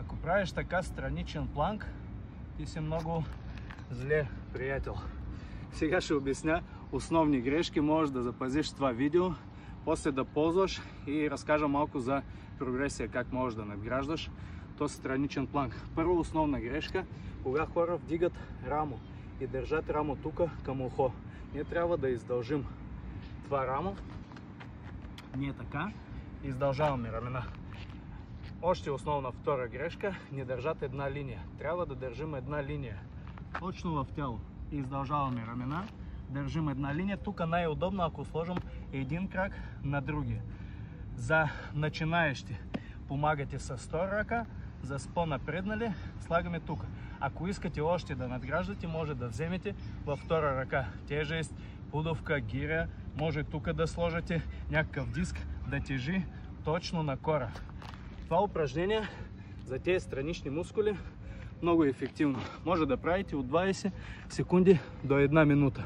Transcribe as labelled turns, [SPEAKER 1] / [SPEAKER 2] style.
[SPEAKER 1] Ако правиш така страничен планк, ти си много зле, приятел. Сега ще обясня основни грешки, можеш да запазиш това видео, после да ползваш и разкажа малко за прогресия, как можеш да надграждаш този страничен планк. Първо основна грешка, кога хора вдигат рамо и държат рамо тук към ухо. Ние трябва да издължим това рамо. Ние така издължаваме рамена. Още основна втора грешка, не държат една линия. Трябва да държим една линия. Точно в тяло. Издължаваме рамена, държим една линия. Тук най-удобно, ако сложим един крак на другия. За начинаещи помагате с втора ръка, за по-напреднали слагаме тук. Ако искате още да надграждате, може да вземете във втора ръка тежест, пудовка, гиря, може тук да сложите някакъв диск да тежи точно на кора. Това упражнение за тези странични мускули много ефективно. Може да правите от 20 секунди до 1 минута.